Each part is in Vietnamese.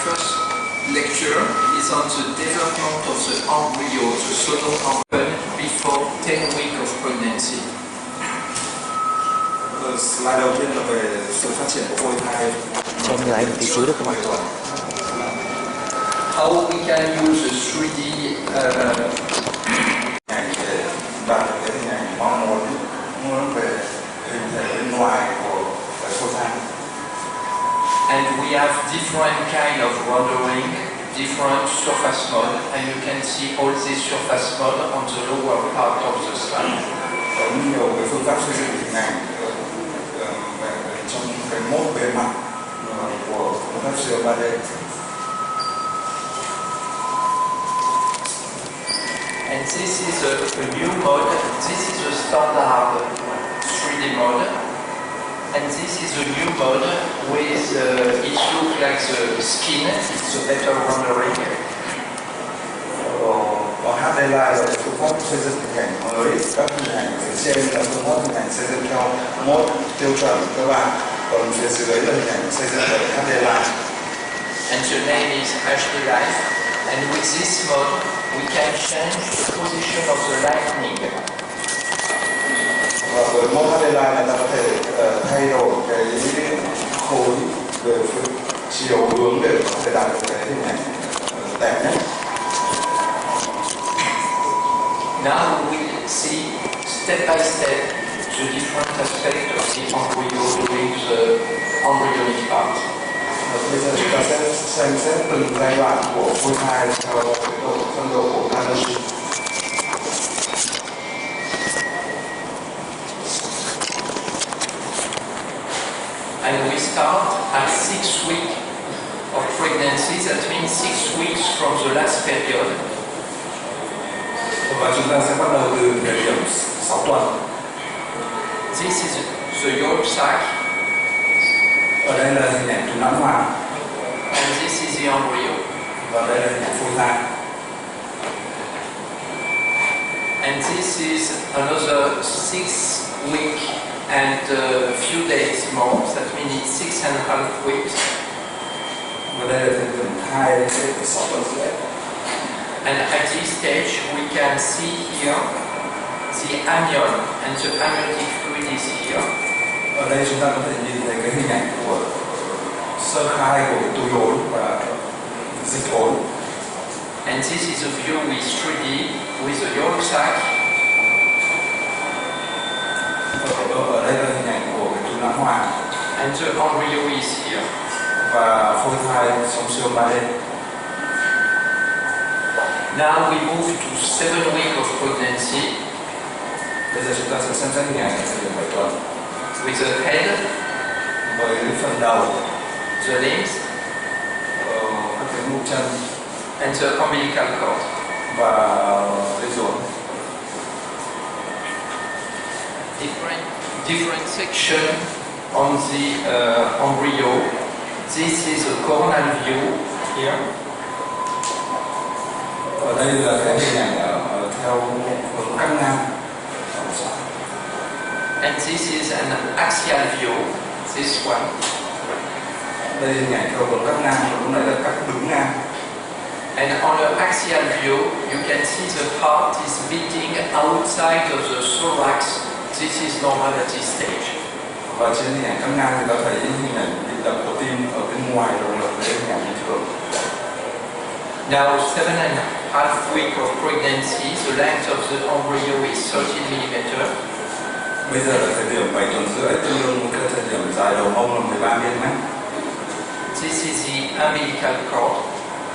first lecture is on the development of the embryo, the Sonoembryology, before 10 weeks of pregnancy. Slide đầu tiên là về sự phát triển của phôi thai. Cho em lại một tí xíu được không ạ? How we can use the 3D để đạt được cái hình ảnh mong muốn về hình thể bên ngoài của phôi thai. and we have different kind of rendering, different surface mode, and you can see all this surface mode on the lower part of the slide. Có nhiều cái phương pháp xây dựng hình ảnh trong cái mốt bề mặt của phương pháp siêu 3D. And this is a new mode. This is a standard 3D mode. And this is a new mode with it looks like the skin. It's a better rendering. Có HDLI là phương pháp xây dựng hình ảnh mới. Các hình ảnh phía trên là phương pháp hình ảnh xây dựng theo mốt tiêu chuẩn cơ bản. Còn phía dưới là hình ảnh xây dựng bởi HDLI. And the name is HDLI. And with this mode, we can change the position of the lightning. Và với mode HDLI này ta có thể thay đổi cái khối về phía chiều hướng để có thể đạt được cái hình ảnh đẹp nhất. Now we will see step by step the different aspects of the embryo during the embryonic part. Bây giờ chúng ta sẽ xem xét từng giai đoạn của phôi thai theo cái độ phân độ của Anderson. And we start at 6 weeks of pregnancy. That means 6 weeks from the last period. Và chúng ta sẽ bắt đầu từ thời điểm 6 tuần. This is the yolk sac. Ở đây là hình ảnh trứng nãng hoàng. And this is the embryo. Và đây là hình ảnh phôi thai. And this is another 6 weeks and a few days more. That means it's 6.5 weeks. Và đây là thời điểm 2 đến 6 tuần rưỡi. And at this stage, we can see here the amnion, and the amniotic fluid is here. Ở đây chúng ta có thể nhìn thấy cái hình ảnh của sơ khai của cái túi ối và dịch ối. And this is a view with 3D with the yolk sac. Ở đây là hình ảnh của cái trứng nãng hoàng. And the embryo is here. Và phôi thai trong siêu 3D. Now we move to 7 weeks of pregnancy. Bây giờ chúng ta sẽ xem xét hình ảnh ở thời điểm 7 tuần. With the head, Với phần đầu, the limbs, các cái mu chân and the umbilical cord. và dây rốn. Different section on the embryo. This is a coronal view here. Ở đây là cái hình ảnh theo hướng cắt ngang. And this is an axial view, this one. Đây hình ảnh theo hướng cắt ngang, và lúc nãy là cắt đứng ngang. And on the axial view, you can see the heart is beating outside of the thorax. This is normal at this stage. Và trên hình ảnh cắt ngang thì ta thấy hình ảnh nhịp đập của tim ở bên ngoài đồng loạt với hình ảnh bình thường. Now, 7.5 weeks of pregnancy, the length of the embryo is 13 mm. Bây giờ là thời điểm 7 tuần rưỡi, tương đương với cái thời điểm dài đầu mông là 13 mm. This is the umbilical cord,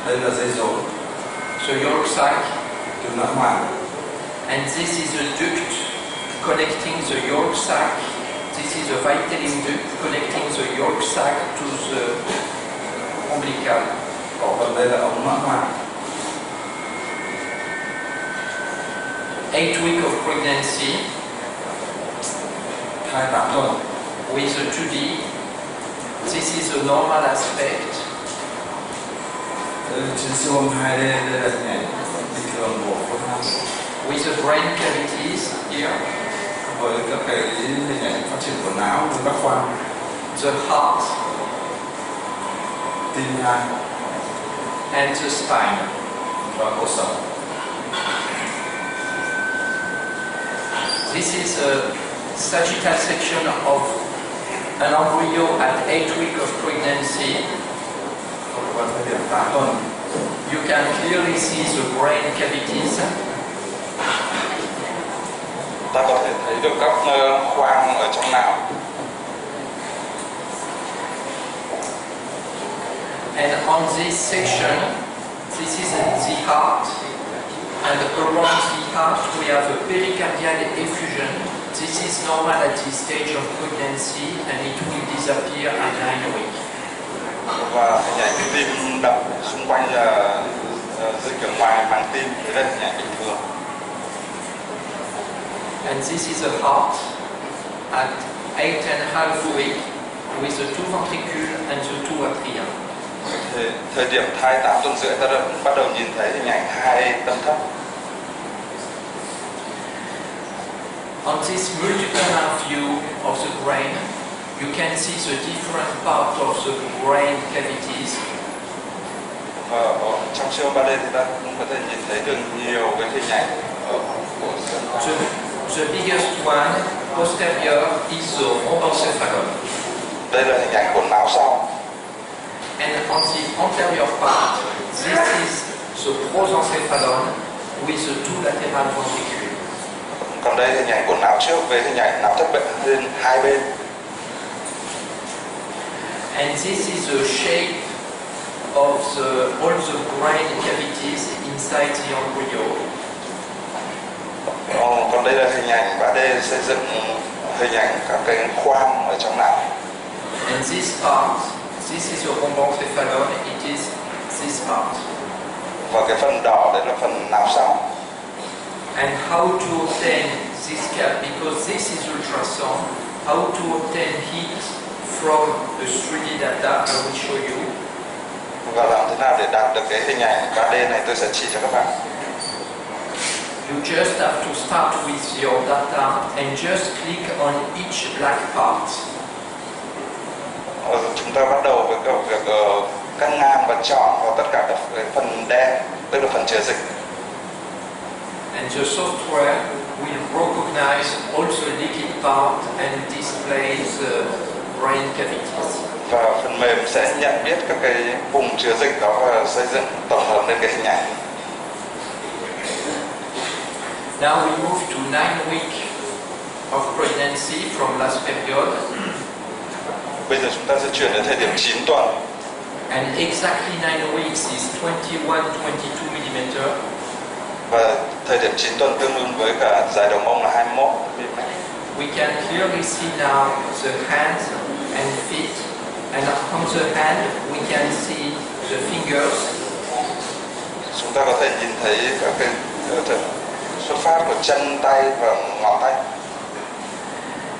Đây là dây rốn, the yolk sac, trứng nãng hoàng. and this is a duct connecting the yolk sac. This is a vitelline duct connecting the yolk sac to the umbilical. Còn đây là ống nãng hoàng. 8 weeks of pregnancy Thai 8 tuần. with a 2D. This is a normal aspect. Đây là trên siêu âm 2D, đây là hình ảnh bình thường của phôi thai. With the brain cavities here, Với các cái hình ảnh phát triển của não với các khoang, the heart, tim hai. and the spine. Awesome. This is a sagittal section of an embryo at 8 weeks of pregnancy. You can clearly see the brain cavities. Ta có thể thấy được các khoang ở trong não. And on this section, this is the heart. And around the heart, we have a pericardial effusion. This is normal at this stage of pregnancy, and it will disappear at 9 weeks. Và hình ảnh cái tim đập xung quanh dịch ở ngoài màng tim, thì đây là hình ảnh bình thường. And this is the heart at 8.5 weeks with the 2 ventricules and the 2 atria. Thời điểm thai 8 tuần rưỡi ta đã bắt đầu nhìn thấy hình ảnh 2 tâm thất. On this multiplanar view of the brain, you can see the different parts of the brain cavities. Và trong siêu 3D thì ta cũng có thể nhìn thấy được nhiều cái hình ảnh của The biggest one, posterior, is the rhombencephalon. Đây là hình ảnh của não sau. And on the anterior part, this is the prosencephalon with the 2 lateral ventricules. Còn đây là hình ảnh của não trước với hình ảnh não thất bệnh bên hai bên. And this is the shape of all the brain cavities inside the embryo. Còn đây là hình ảnh 3D xây dựng hình ảnh các cái khoang ở trong não. And this part, this is the rhombencephalon, it is this part. Và cái phần đỏ đấy là phần não sau. And how to obtain this cap, because this is ultrasound, how to obtain heat from the 3D data I will show you. Và làm thế nào để đạt được cái hình ảnh 3D này tôi sẽ chỉ cho các bạn. You just have to start with your data and just click on each black part. Chúng ta bắt đầu với việc cắt ngang và chọn vào tất cả các phần đen, tức là phần chứa dịch. And the software will recognize all the liquid part and display the brain cavities. Và phần mềm sẽ nhận biết các cái vùng chứa dịch đó và xây dựng tổng hợp lên cái hình ảnh. Now we move to 9 weeks of pregnancy from last period. Bây giờ chúng ta sẽ chuyển đến thời điểm 9 tuần. And exactly 9 weeks is 21-22 mm. Và thời điểm 9 tuần tương đương với cả dài đầu mông là 21 mm. We can clearly see now the hands and feet. And on the hand, we can see the fingers. Chúng ta có thể nhìn thấy các cái xuất phát của chân, tay và ngón tay.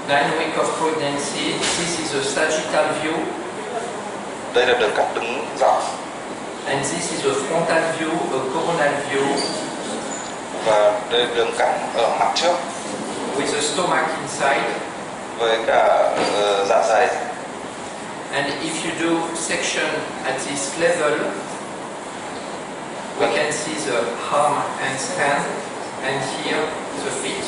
9 weeks of pregnancy, this is a sagittal view. Đây là đường cắt đứng dọc. And this is a frontal view, a coronal view. Và đây là đường cắt ở mặt trước. With the stomach inside. Với cả dạ dày. And if you do section at this level, we can see the arm and hand, and here the feet.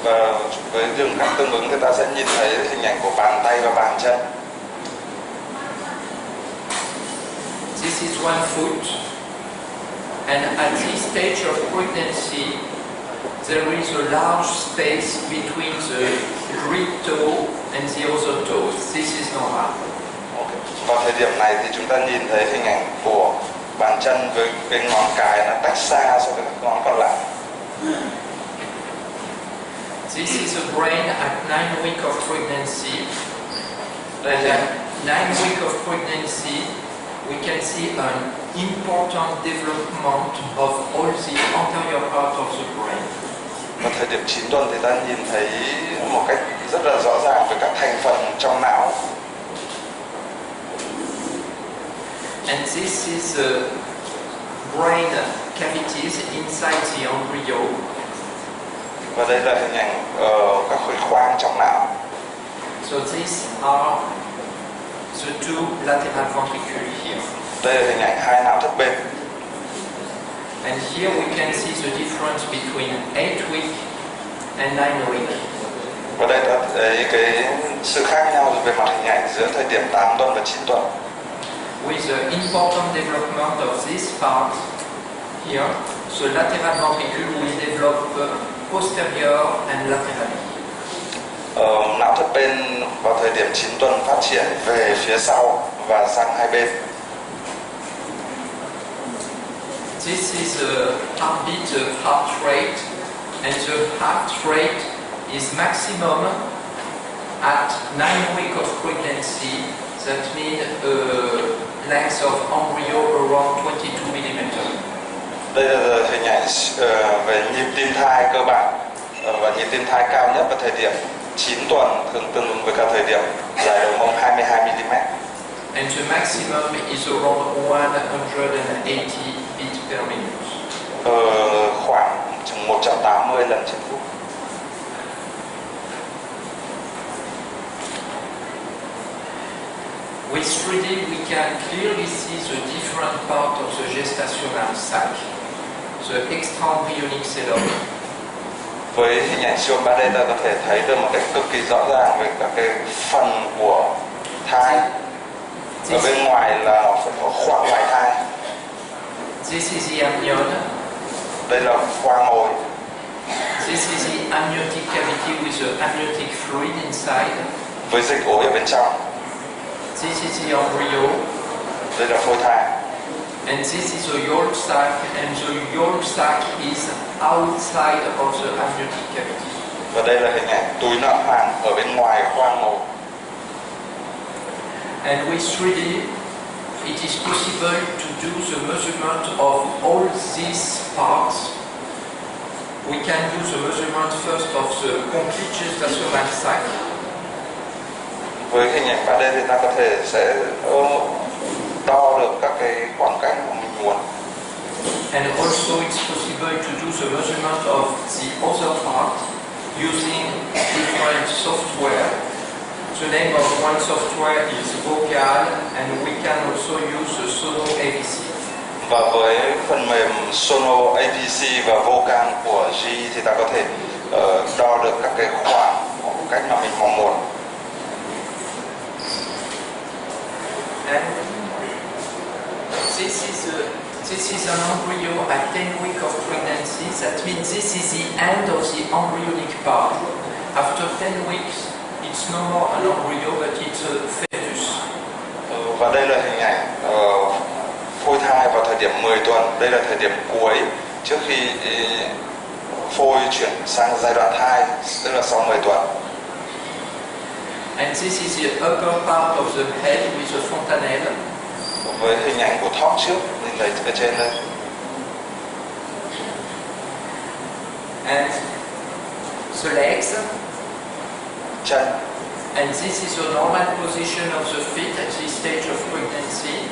Và với đường cắt tương ứng thì ta sẽ nhìn thấy hình ảnh của bàn tay và bàn chân. This is one foot, and at this stage of pregnancy, there is a large space between the great toe and the other toes. This is normal. Vào thời điểm này thì chúng ta nhìn thấy hình ảnh của bàn chân với cái ngón cái nó tách xa so với các ngón còn lại. This is the brain at 9 weeks of pregnancy. And at 9 weeks of pregnancy, we can see an important development of all the anterior part of the brain. Vào thời điểm 9 tuần thì ta nhìn thấy một cách rất là rõ ràng về các thành phần trong não. And this is the brain cavities inside the embryo. Và đây là hình ảnh các khối khoang trong não. So these are the 2 lateral ventricules here. Đây là hình ảnh hai não thất bên. And here we can see the difference between 8 week and 9 week. Và đây ta thấy cái sự khác nhau về mặt hình ảnh giữa thời điểm 8 tuần và 9 tuần. With the important development of this part here, the lateral ventricle will develop posterior and laterally. Não thất bên vào thời điểm 9 tuần phát triển về phía sau và sang hai bên. This is the heartbeat, the heart rate, and the heart rate is maximum at 9 weeks of pregnancy. That means a length of embryo around 22 mm. Đây là hình ảnh về nhịp tim thai cơ bản và nhịp tim thai cao nhất vào thời điểm 9 tuần, thường tương ứng với cả thời điểm dài đầu mông 22 mm. And the maximum is around 180 beats per minute. Khoảng chừng 180 lần trên phút. With 3D, we can clearly see the different part of the gestational sac, the extraembryonic cell. Với hình ảnh siêu âm 3D ta có thể thấy được một cách cực kỳ rõ ràng về các cái phần của thai. Ở bên ngoài là nó phải có khoang ngoài thai. This is the amnion. Đây là khoang mồi. This is the amniotic cavity with the amniotic fluid inside. Với dịch ối ở bên trong. This is the embryo. Đây là phôi thai. And this is the yolk sac, and the yolk sac is outside of the amniotic cavity. Và đây là hình ảnh túi nạo hoàng ở bên ngoài khoang mồi. And with 3D, it is possible to do the measurement of all these parts. We can do the measurement first of the complete gestational sac. Với hình ảnh 3D thì ta có thể sẽ đo được các cái khoảng cách mà mình muốn. And also it's possible to do the measurement of the other part using different software. The name of one software is Vocal, and we can also use the Sonoembryology. Và với phần mềm Sonoembryology và Vocal của G thì ta có thể đo được các cái khoảng cách mà mình mong muốn. And this is an embryo at 10 weeks of pregnancy. That means this is the end of the embryonic part. After 10 weeks, it's no more an embryo, but it's a fetus. Và đây là hình ảnh phôi thai vào thời điểm 10 tuần. Đây là thời điểm cuối trước khi phôi chuyển sang giai đoạn thai, tức là sau 10 tuần. And this is the upper part of the head with the fontanelle. Với hình ảnh của thóp trước, nhìn thấy ở trên đây. And the legs. Chân. And this is the normal position of the feet at this stage of pregnancy.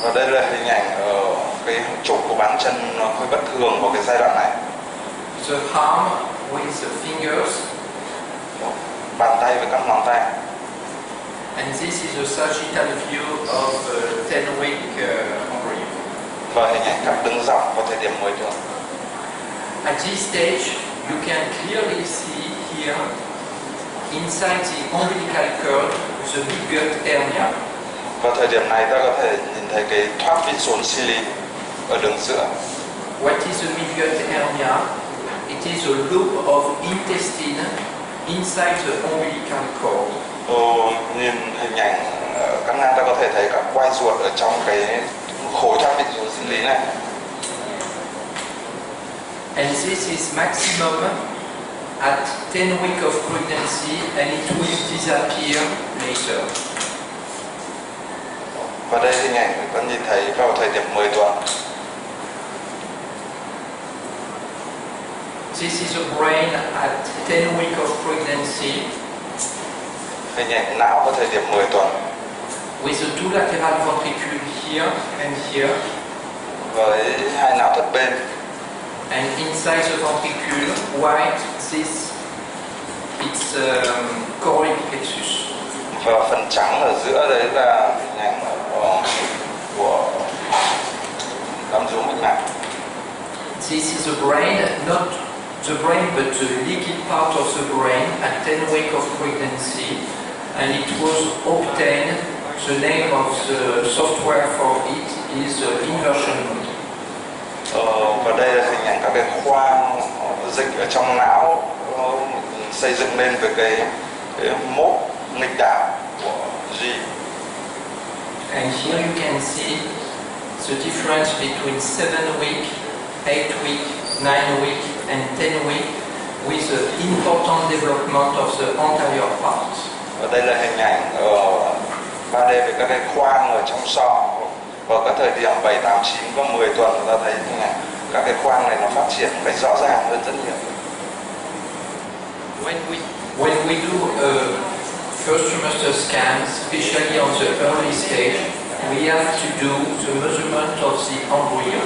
Và đây là hình ảnh cái trục của bàn chân nó hơi bất thường vào cái giai đoạn này. The arm with the fingers. Bàn tay với các ngón tay. And this is a sagittal view of 10-week embryo. Và hình ảnh cặp đứng dọc vào thời điểm 10 tuần. At this stage, you can clearly see here, inside the umbilical cord, the midgut hernia. Vào thời điểm này ta có thể nhìn thấy cái thoát vị xốn xili ở đường giữa. What is the midgut hernia? It is a loop of intestine inside the umbilical cord. Nhìn hình ảnh các ngang ta có thể thấy các quai ruột ở trong cái khối thoát vị xốn sinh lý này. And this is maximum at 10 weeks of pregnancy, and it will disappear later. Và đây hình ảnh chúng ta nhìn thấy vào thời điểm 10 tuần. This is a brain at 10 weeks of pregnancy. Hình ảnh não vào thời điểm 10 tuần. With the two lateral ventricles here and here. Với hai não thất bên. And inside the ventricule, white, this, it's choroid plexus. Và phần trắng ở giữa đấy là hình ảnh This is the brain, not the brain, but the liquid part of the brain at 10 weeks of pregnancy, and it was obtained. The name of the software for it is inversion mode. Và đây là hình ảnh các cái khoang dịch ở trong não xây dựng lên với cái mốt nghịch đảo của G. And here you can see the difference between 7 week, 8 week, 9 week and 10 week with the important development of the anterior part. Và đây là hình ảnh 3D về các cái khoang ở trong sọ vào các thời điểm 7, 8, 9 và 10 tuần. Chúng ta thấy hình ảnh các cái khoang này nó phát triển một cách rõ ràng hơn rất nhiều. When we do first trimester scan, especially on the early stage, we have to do the measurement of the embryo.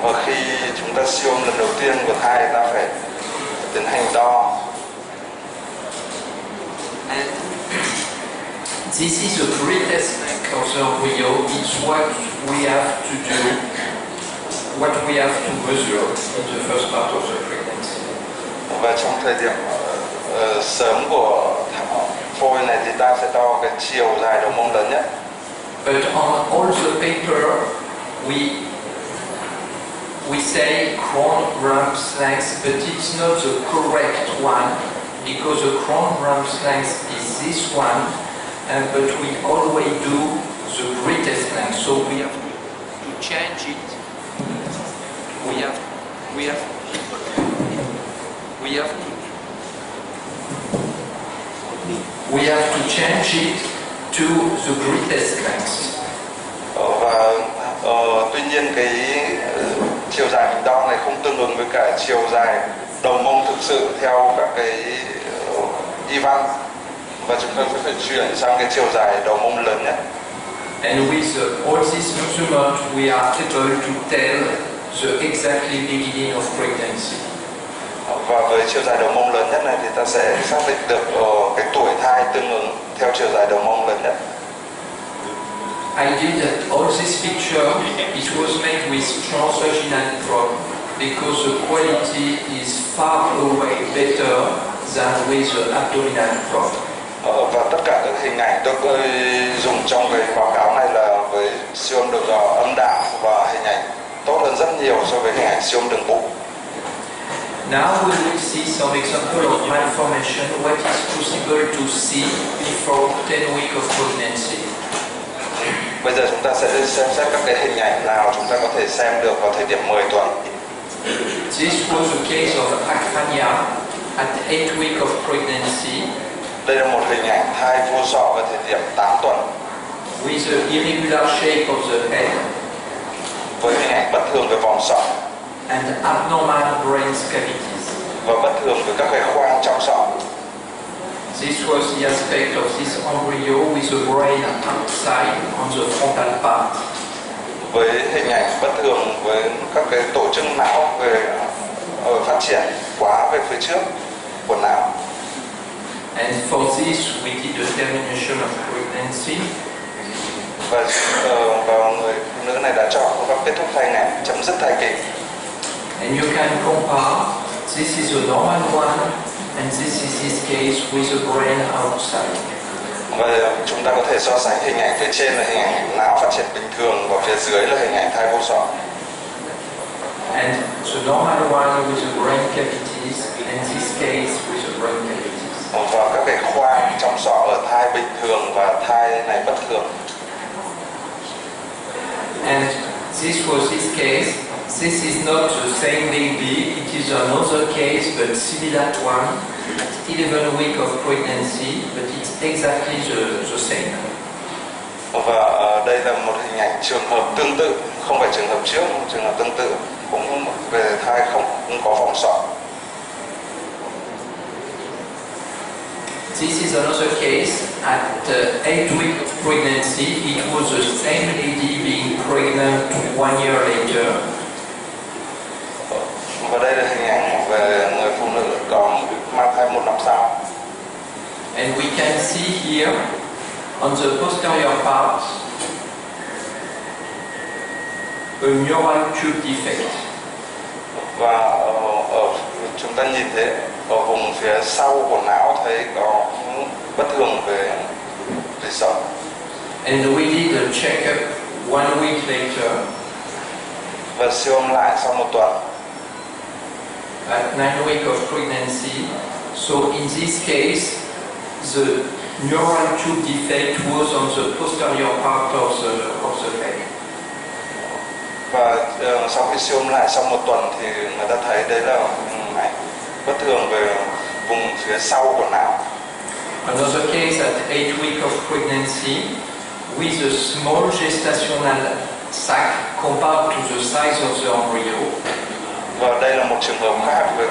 Và khi chúng ta siêu âm lần đầu tiên của thai, ta phải tiến hành đo. And this is the greatest length of the embryo. It's what we have to do, what we have to measure in the first part of the pregnancy. Và trong thời điểm sớm của phôi này thì ta sẽ đo cái chiều dài đầu mông lớn nhất. But on all the paper, we say crown rump length, but it's not the correct one, because the crown rump length is this one, but we always do the greatest length, so we have to change it. We have to change it to the greatest length. Và tuy nhiên cái chiều dài mình đo này không tương ứng với cả chiều dài đầu mông thực sự theo các cái y văn, và chúng ta sẽ phải chuyển sang cái chiều dài đầu mông lớn nhất. And with all this measurement, we are able to tell the exactly beginning of pregnancy. Và với chiều dài đầu mông lớn nhất này thì ta sẽ xác định được cái tuổi thai tương ứng theo chiều dài đầu mông lớn nhất. I did all this picture. It was made with transvaginal probe because the quality is far away better than with the abdominal probe. Và tất cả các hình ảnh tôi dùng trong cái báo cáo này là với siêu âm đầu dò âm đạo, và hình ảnh tốt hơn rất nhiều so với hình ảnh siêu âm đường bụng. Now we will see some example of malformation, what is possible to see before 10 weeks of pregnancy. Bây giờ chúng ta sẽ xem xét các cái hình ảnh nào chúng ta có thể xem được vào thời điểm 10 tuần. This was a case of acrania at 8 weeks of pregnancy. Đây là một hình ảnh thai vô sọ vào thời điểm 8 tuần. With the irregular shape of the head. Với hình ảnh bất thường về vòm sọ. And abnormal brain cavities. Và bất thường với các cái khoang trong sọ. This was the aspect of this embryo with the brain outside on the frontal part. Với hình ảnh bất thường với các cái tổ chức não về phát triển quá về phía trước của não. And for this we did the termination of pregnancy. Và người phụ nữ này đã chọn phương pháp kết thúc thai này, chấm dứt thai kỳ. And you can compare. This is a normal one, and this is his case with the brain outside. Và chúng ta có thể so sánh hình ảnh phía trên là hình ảnh não phát triển bình thường, và phía dưới là hình ảnh thai vô sọ. And the normal one with the brain cavities, and this case with the brain cavities. Và các cái khoang trong sọ ở thai bình thường và thai này bất thường. And this was his case. This is not the same baby, it is another case but similar one at 11 weeks of pregnancy, but it's exactly the same. Và đây là một hình ảnh trường hợp tương tự, không phải trường hợp trước, trường hợp tương tự cũng về thai không có vòng sọ. This is another case at 8 weeks of pregnancy. It was the same lady being pregnant 1 year later. Và đây là hình ảnh về người phụ nữ có mang thai 1 năm sau. And we can see here on the posterior part a neural tube defect. Và ở chúng ta nhìn thấy ở vùng phía sau của não thấy có bất thường về sống. And we did a checkup 1 week later. Và siêu âm lại sau 1 tuần. At 9 weeks of pregnancy. So in this case, the neural tube defect was on the posterior part of the leg. Và sau khi siêu âm lại sau 1 tuần thì người ta thấy đấy là bất thường về vùng phía sau của não. Another case at 8 weeks of pregnancy with a small gestational sac compared to the size of the embryo. Và đây là một trường hợp khác với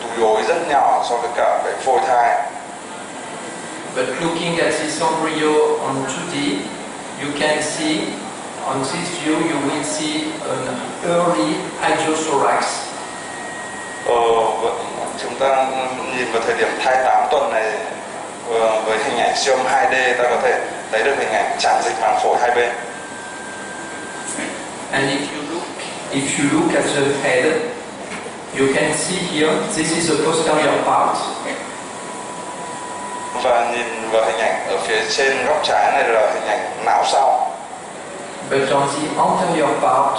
túi ối rất nhỏ so với cả cái phôi thai. But looking at this embryo on 2D, you can see on this view you will see an early idiothorax. Chúng ta nhìn vào thời điểm thai 8 tuần này với hình ảnh siêu âm 2D ta có thể thấy được hình ảnh tràn dịch màng phổi hai bên. And if you look at the head, you can see here this is the posterior part. Và nhìn vào hình ảnh ở phía trên góc trái này là hình ảnh não sau. But on the anterior part,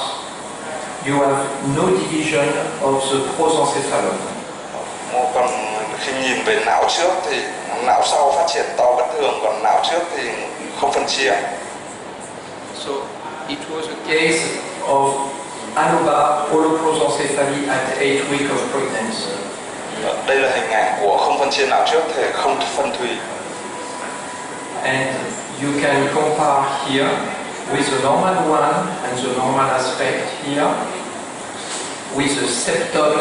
you have no division of the prosencephalon. Còn khi nhìn về não trước thì não sau phát triển to bất thường, còn não trước thì không phân chia. So it was a case of anobar holoprosencephaly at 8 weeks of pregnancy. Đây là hình ảnh của không phân chia não trước thể không phân thùy. And you can compare here with the normal one and the normal aspect here with the septum,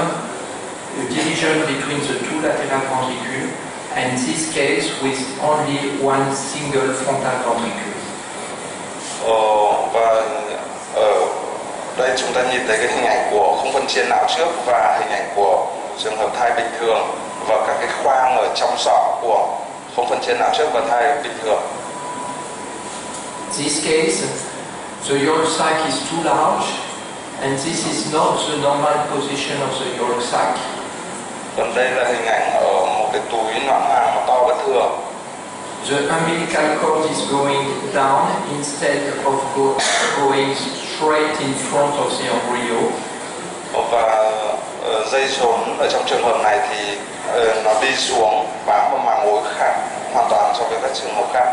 the division between the 2 lateral ventricles, and this case with only one single frontal ventricle. Và ở đây chúng ta nhìn thấy cái hình ảnh của không phân chia não trước và hình ảnh của trường hợp thai bình thường và các cái khoang ở trong sọ của không phân chia não trước và thai bình thường. This case, the yolk sac is too large, and this is not the normal position of the yolk sac. Còn đây là hình ảnh ở một cái túi noãn màng to bất thường. The umbilical cord is going down instead of going straight in front of the embryo. Và dây rốn ở trong trường hợp này thì nó đi xuống bám vào màng ối khác hoàn toàn so với các trường hợp khác.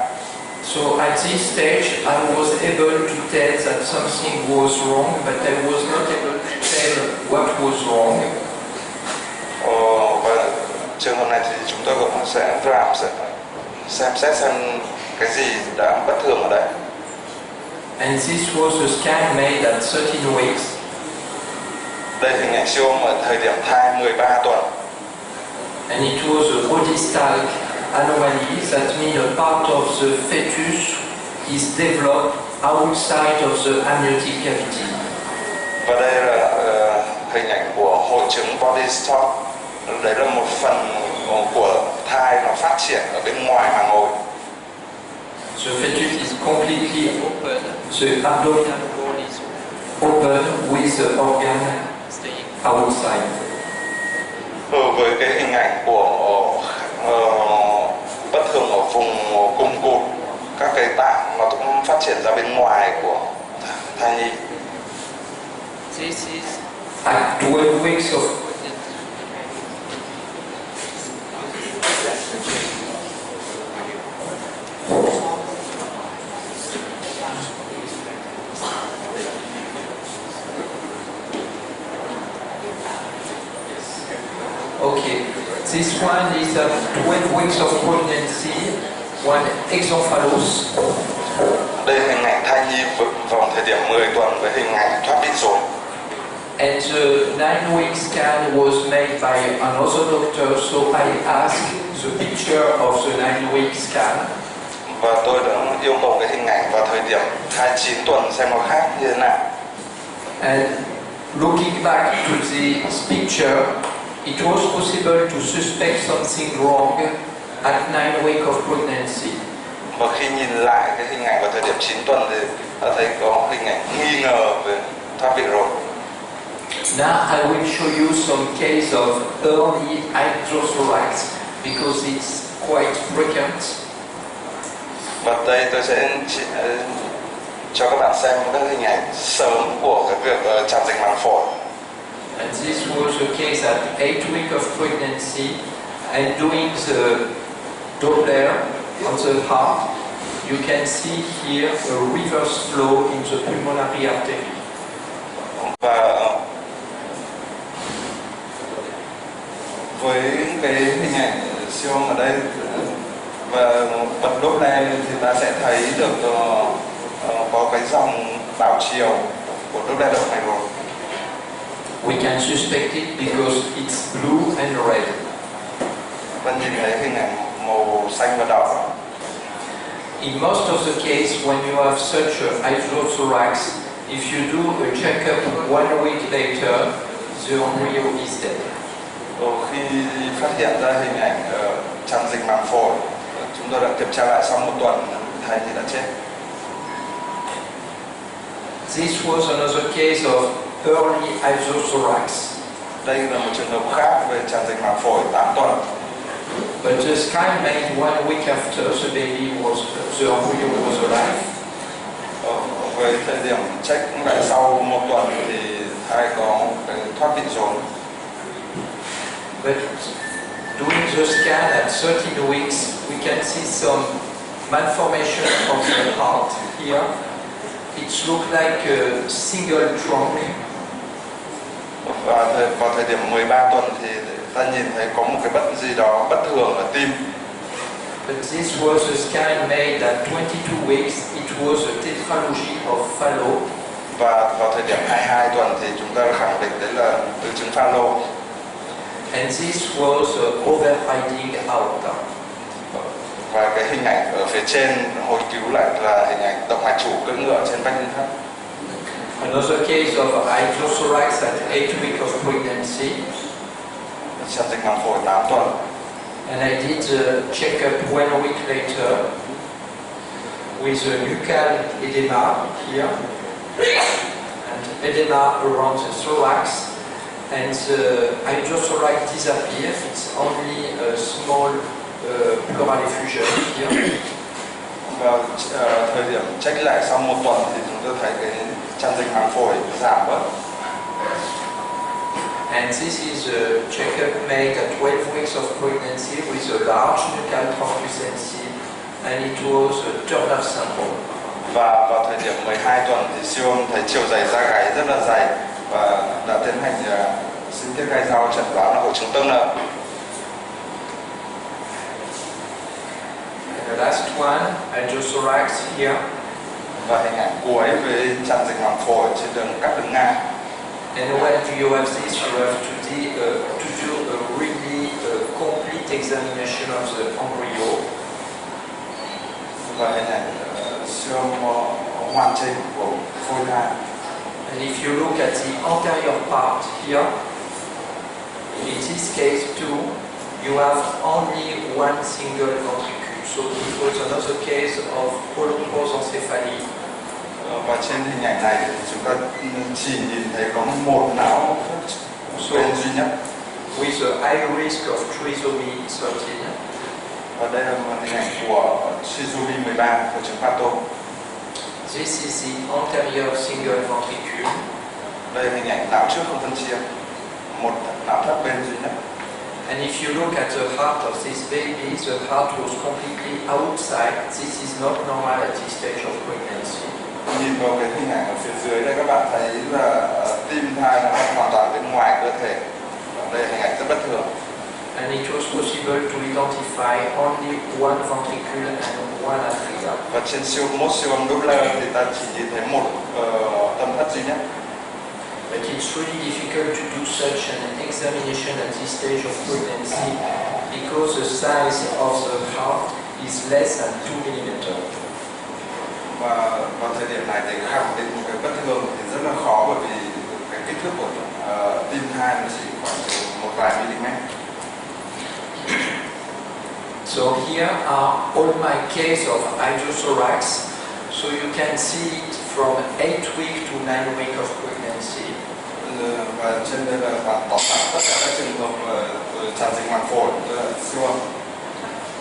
So at this stage, I was able to tell that something was wrong, but I was not able to tell what was wrong. Và trường hợp này thì chúng tôi cũng sẽ xem xét xem cái gì đã bất thường ở đây. And this was a scan made at 13 weeks. Đây hình ảnh siêu âm ở thời điểm thai 13 tuần. And it was a bodystal anomaly, that means a part of the fetus is developed outside of the amniotic cavity. Và đây là hình ảnh của hội chứng body stop. Đấy là một phần của thai nó phát triển ở bên ngoài màng ối. The fetus is completely open. The abdominal wall is open with the organ staying outside. Với cái hình ảnh của bất thường ở vùng cung cụt, các cái tạng nó cũng phát triển ra bên ngoài của thai nhi. This is at 12 weeks of Okay, this one is at 12 weeks of pregnancy, one exomphalos. Đây là hình ảnh thai nhi vào thời điểm 10 tuần với hình ảnh thoát vị rốn. And the 9-week scan was made by another doctor, so I asked the picture of the 9-week scan. Và tôi đã yêu cầu cái hình ảnh vào thời điểm thai 9 tuần xem nó khác như thế nào. And looking back to this picture, it was possible to suspect something wrong at 9 weeks of pregnancy. Và khi nhìn lại cái hình ảnh vào thời điểm 9 tuần thì ta thấy có hình ảnh nghi ngờ về thoát vị rốn. Now I will show you some case of early hydrothorax because it's quite frequent. Và đây tôi sẽ cho các bạn xem các hình ảnh sớm của cái việc tràn dịch màng phổi. And this was a case at 8 weeks of pregnancy, and doing the Doppler on the heart, you can see here a reverse flow in the pulmonary artery. Và với cái hình ảnh siêu âm ở đây và bật Doppler lên thì ta sẽ thấy được có cái dòng đảo chiều của Doppler động mạch rồi. We can suspect it because it's blue and red. Ta nhìn thấy hình ảnh màu xanh và đỏ. In most of the case, when you have such a hydrothorax, if you do a checkup 1 week later, the embryo is dead. Khi phát hiện ra hình ảnh tràn dịch màng phổi, chúng tôi đã kiểm tra lại sau 1 tuần, thai nhi đã chết. This was another case of early hydrothorax. Đây là một trường hợp khác về tràn dịch màng phổi 8 tuần. But the scan made 1 week after the baby was, the embryo was alive. Với thời điểm check lại sau 1 tuần thì thai có cái thoát vị rốn. But doing the scan at 13 weeks, we can see some malformation of the heart here. It looks like a single trunk. Và vào thời điểm 13 tuần thì ta nhìn thấy có một cái gì đó bất thường ở tim. But this was a scan made at 22 weeks. It was a tetralogy of Fallot. Và vào thời điểm 22 tuần thì chúng ta khẳng định đấy là tứ chứng Fallot. And this was overriding aorta. Và cái hình ảnh ở phía trên hồi cứu lại là hình ảnh động mạch chủ cưỡi ngựa trên vách thắt. Another case of hydrothorax at 8 weeks of pregnancy. Tràn dịch màng phổi 8 tuần. And I did a checkup 1 week later with a nuchal edema here and edema around the thorax, and the hydrothorax disappears. It's only a small pleural effusion here. Và thời điểm check lại sau 1 tuần thì chúng tôi thấy cái tràn dịch màng phổi giảm bớt. And this is a checkup made at 12 weeks of pregnancy with a large nuchal translucency, and it was a Turner sample. Và vào thời điểm 12 tuần thì siêu âm thấy chiều dày da gáy rất là dày và đã tiến hành sinh tiết gai dao, chẩn đoán là hội chứng Turner. And the last one, hydrothorax here. Và hình ảnh cuối với tràn dịch màng phổi trên đường cắt đường ngang. And when you have this, you have to do a really complete examination of the embryo. Và hình ảnh siêu âm hoàn chỉnh của phôi thai. And if you look at the anterior part here, in this case too, you have only one single ventricule. So it was another case of holoprosencephaly. Và trên hình ảnh này thì chúng ta chỉ nhìn thấy có một não bên duy nhất. With a high risk of trisomy 13. Và đây là một hình ảnh của trisomy 13, hội chứng Pato. This is the anterior single ventricule. Đây là hình ảnh não trước không phân chia, một não thất bên duy nhất. And if you look at the heart of this baby, the heart was completely outside. This is not normal at this stage of pregnancy. Nhìn vào cái hình ảnh ở phía dưới đây các bạn thấy là tim thai nó hoàn toàn bên ngoài cơ thể. Đây là hình ảnh rất bất thường. And it was possible to identify only one ventricle and one atria. Và trên siêu âm Doppler thì ta chỉ nhìn thấy một tâm thất duy nhất. But it's really difficult to do such an examination at this stage of pregnancy because the size of the heart is less than 2 mm. Và vào thời điểm này để khẳng định một cái bất thường thì rất là khó, bởi vì cái kích thước của tim thai nó chỉ khoảng một vài mm. So here are all my case of hydrothorax. So you can see it from 8 weeks to 9 weeks of pregnancy. và trên đây là bạn tóm tắt tất cả các trường hợp tràn dịch màng phổi siêu âm.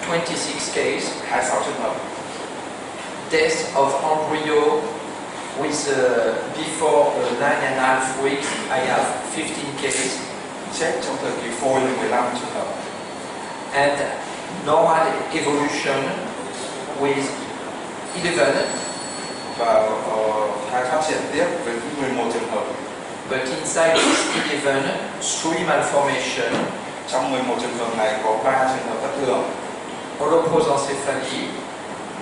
26 cases. 26 trường hợp. Death of embryo with before 9.5 weeks, I have 15 cases. Chết trong thời kỳ phôi là 15 trường hợp. And normal evolution with 11. Và thai phát triển tiếp với 11 trường hợp. But inside this 11, 3 malformations. Trong 11 trường hợp này có 3 trường hợp bất thường. Holoprosencephaly,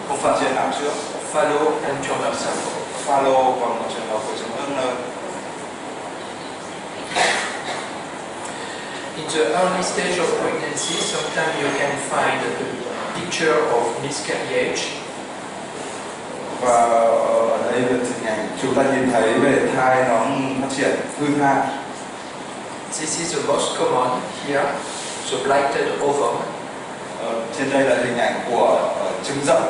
Không phát triển não trước. Fallow and Turner syndrome. Fallow và một trường hợp của chứng Turner. In the early stage of pregnancy, sometimes you can find a picture of miscarriage. Và ở đây là hình ảnh chúng ta nhìn thấy về thai nó phát triển hư thai. This is the most common here, the blighted ovum. Trên đây là hình ảnh của trứng rỗng.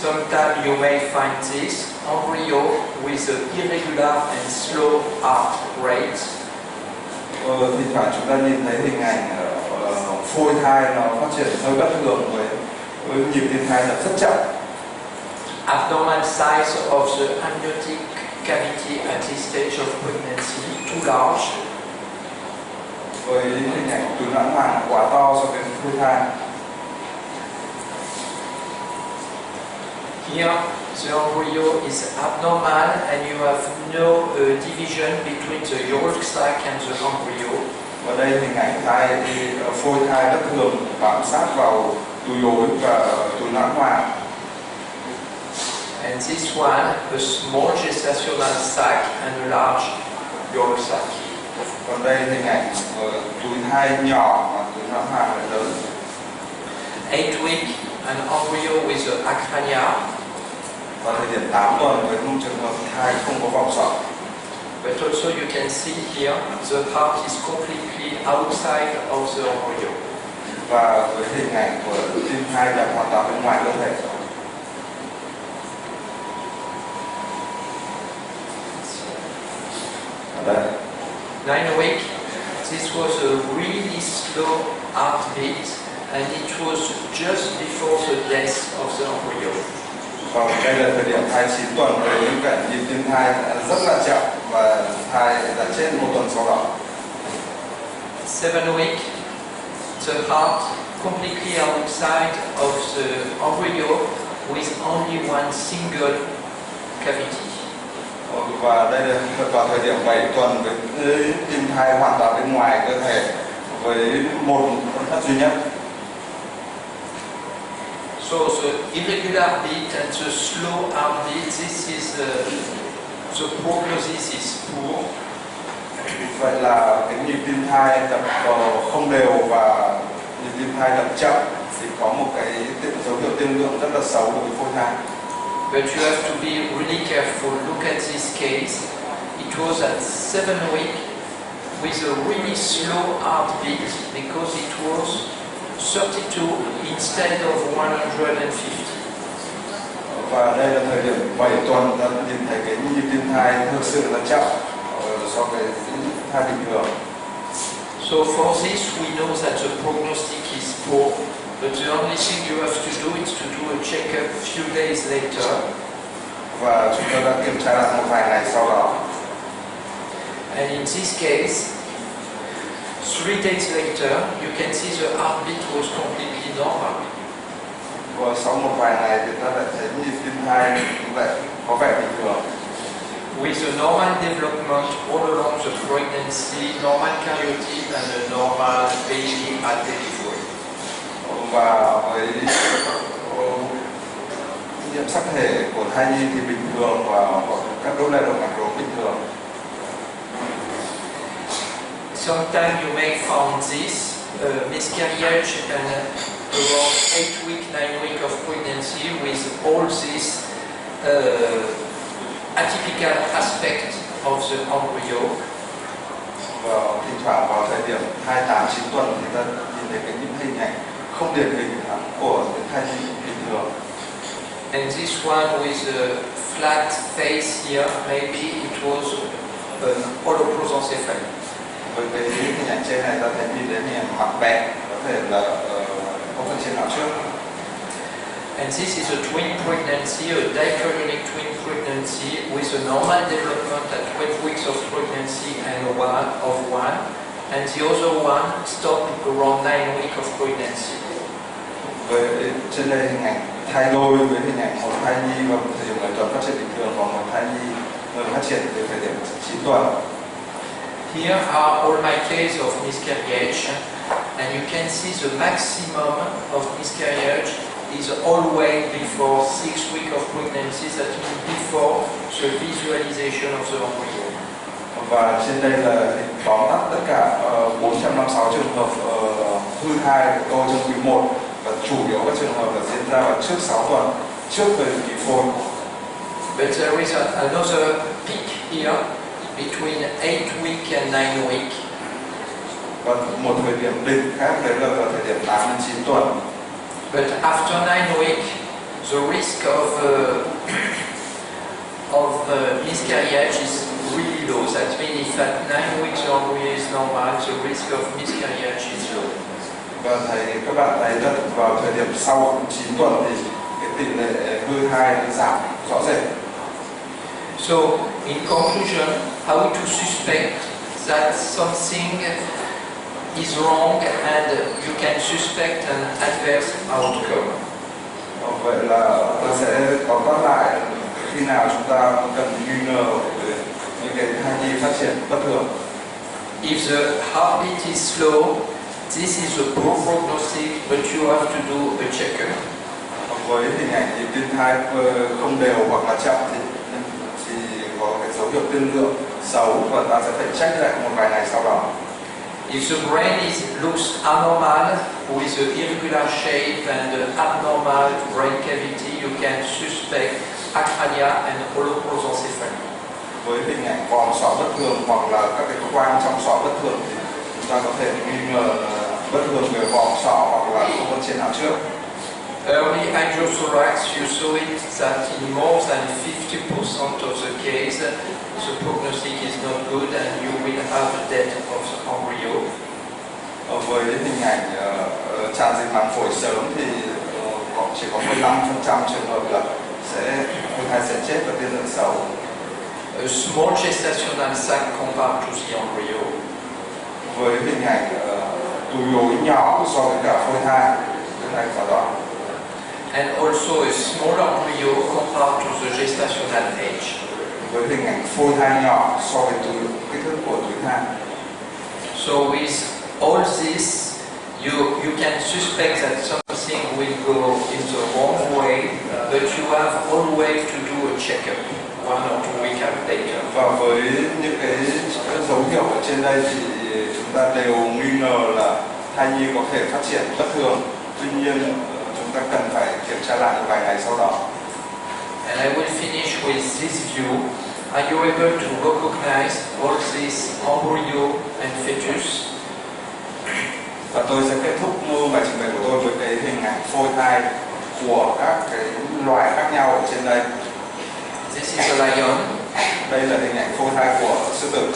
Sometimes you may find this embryo with an irregular and slow heart rate. Thỉnh thoảng chúng ta nhìn thấy hình ảnh phôi thai nó phát triển hơi bất thường với nhịp tim thai là rất chậm. Abnormal size of the amniotic cavity at this stage of pregnancy, too large. Với hình ảnh túi não màng quá to so với phôi thai. Here, the embryo is abnormal and you have no division between the yolk sac and the embryo. Ở đây hình ảnh thai phôi thai bất thường bám sát vào túi ối và túi não màng. And this one, a small gestational sac and a large yolk sac. Còn đây hình ảnh túi thai nhỏ và túi não màng là lớn. 8 week, an embryo with a acrania. Vào thời điểm 8 tuần với một trường hợp thai không có vòng sọ. But also you can see here, the heart is completely outside of the embryo. Và với hình ảnh của tim thai là hoàn toàn bên ngoài cơ thể. Ở đây. 9 week, this was a really slow heartbeat and it was just before the death of the embryo. Còn đây là thời điểm thai 9 tuần với cạnh nhịp tim thai rất là chậm và thai đã chết 1 tuần sau đó. 7 week, the heart completely outside of the embryo with only one single cavity. Và đây là vào thời điểm 7 tuần với tim thai hoàn toàn bên ngoài cơ thể với một phân thất duy nhất. So the irregular beat and the slow heartbeat, this is the prognosis is poor. Vậy là cái nhịp tim thai đập không đều và nhịp tim thai đập chậm thì có một cái dấu hiệu tiên lượng rất là xấu đối với phôi thai. But you have to be really careful. Look at this case. It was at 7 weeks with a really slow heartbeat because it was 32 instead of 150. Và đây là thời điểm 7 tuần ta nhìn thấy cái nhịp tim thai thực sự là chậm so với thai bình thường. So for this we know that the prognostic is poor, but the only thing you have to do is to do a checkup a few days later. Và chúng tôi đã kiểm tra lại một vài ngày sau đó. And in this case, 3 days later, you can see the heartbeat was completely normal. Và sau một vài ngày thì ta lại thấy nhịp tim thai lại có vẻ bình thường. With a normal development all along the pregnancy, normal karyotype and a normal baby at delivery. Và với nhiễm sắc thể của thai nhi thì bình thường và các đốt lệ động mạch máu bình thường. Sometimes you may find this miscarriage and around 8 week, 9 week of pregnancy with all this atypical aspect of the embryo. Và thỉnh thoảng vào thời điểm 28-9 tuần thì ta nhìn thấy những hình ảnh không điển hình của những thai nhi bình thường. And this one with a flat face here, maybe it was an holoprosencephaly. Với cái hình ảnh trên này ta thấy nhìn đến hình ảnh mặt bẹt, có thể là có phần trên não trước. And this is a twin pregnancy, a dichorionic twin pregnancy with a normal development at 12 weeks of pregnancy and one, and the other one stopped around 9 weeks of pregnancy. Với trên đây hình ảnh thai đôi với hình ảnh một thai nhi vào thời điểm 10 tuần phát triển bình thường và một thai nhi phát triển từ thời điểm 9 tuần. Here are all my cases of miscarriage, and you can see the maximum of miscarriage is always before 6 weeks of pregnancy, that means before the visualization of the embryo. Và trên đây là hình tóm tắt tất cả 456 trường hợp hư thai của tôi trong quý 1, và chủ yếu các trường hợp là diễn ra vào trước 6 tuần, trước thời kỳ phôi. But there is another peak here between 8 weeks and 9 weeks. Và một thời điểm đỉnh khác đấy là vào thời điểm 8 đến 9 tuần. But after 9 weeks, the risk of miscarriage is really low. That means if at 9 weeks your embryo is normal, the risk of miscarriage is low. Và các bạn thấy là vào thời điểm sau 9 tuần thì cái tỷ lệ hư thai giảm rõ rệt. So, in conclusion, how to suspect that something is wrong and you can suspect an adverse outcome. Vậy là ta sẽ có tóm lại khi nào chúng ta cần nghi ngờ về những cái thai nhi phát triển bất thường. If the heartbeat is slow, this is a poor prognosis, but you have to do a checkup. Với hình ảnh nhịp tim thai không đều hoặc là chậm thì có cái dấu hiệu tiên lượng xấu và ta sẽ phải check lại một vài ngày sau đó. If the brain looks abnormal with an irregular shape and an abnormal brain cavity, you can suspect acralia and holoprosencephaly. Với hình ảnh vòm sọ bất thường hoặc là các cái khoang trong sọ bất thường thì chúng ta có thể nghi ngờ bất thường về vòm sọ hoặc là không phân trên não trước. Early angiothorax, you saw it that in more than 50% of the case, the prognosis is not good and you will have death of the embryo. Với hình ảnh tràn dịch màng phổi sớm thì chỉ có 15% trường hợp là phôi thai sẽ chết và tiên lượng xấu. A small gestational sac compared to the embryo. Với hình ảnh túi ối nhỏ so với cả phôi thai, cái này có đó. And also a small embryo compared to the gestational age. Với hình ảnh phôi thai nhỏ so với kích thước của túi thai. So with all this, you can suspect that something will go in the wrong way, but you have always to do a checkup 1 or 2 weeks later. Và với những cái dấu hiệu ở trên đây thì chúng ta đều nghi ngờ là thai nhi có thể phát triển bất thường. Tuy nhiên chúng ta cần phải kiểm tra lại một vài ngày sau đó. And I will finish with this view. Are you able to recognize all these embryo and fetus? Và tôi sẽ kết thúc bài trình bày của tôi với cái hình ảnh phôi thai của các cái loài khác nhau ở trên đây. This is a lion. Đây là hình ảnh phôi thai của sư tử.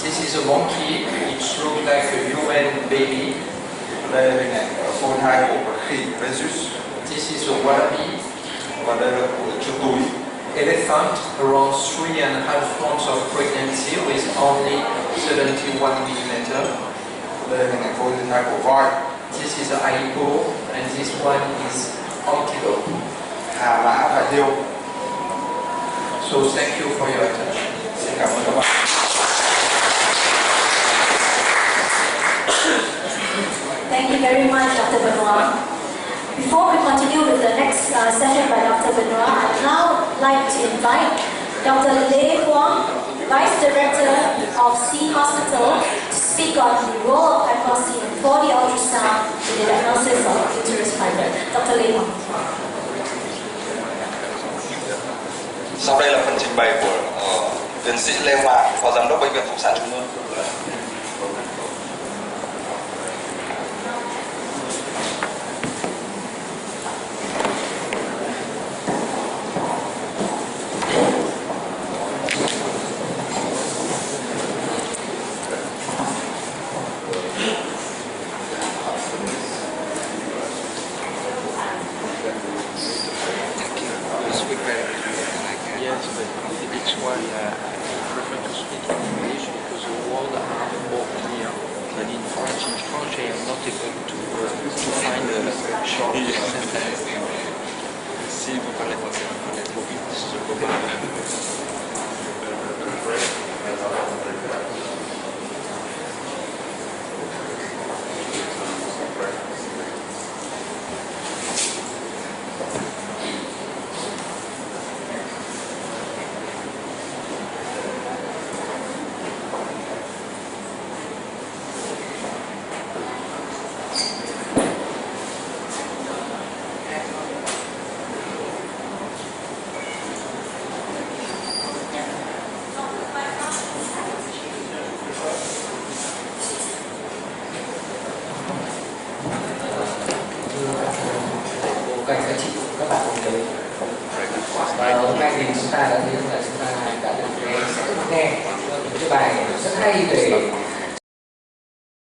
This is a monkey. It looks like a human baby. Đây là hình ảnh phôi thai của con khỉ Rhesus. This is a wallaby. Và đây là của chuột túi. Elephant, around 3.5 months of pregnancy with only 71 mm. Đây là hình ảnh phôi thai của voi. This is a hippo, and this one is antelope. Hà mã và hươu. So thank you for your attention. Xin cảm ơn các bạn. Thank you very much, Dr. Benoit. Before we continue with the next session by Dr. Benoit, I'd now like to invite Dr. Lê Quang, Vice Director of C Hospital, to speak on the role of hypoxia in 4D ultrasound in the diagnosis of uterus fibroid. Dr. Lê Quang. Sau đây là phần trình bày của tiến sĩ Lê Hoàng, Phó Giám đốc Bệnh viện Phụ sản Trung ương. it's why I prefer to speak in English because the words are more clear than in French. In French, I am not able to find a short sentence. Si vous parlez français, vous parlez trop vite, je peux pas. Các anh chị, các bạn cùng thấy hôm nay thì chúng ta đã thấy rằng là chúng ta đã được nghe những cái bài rất hay về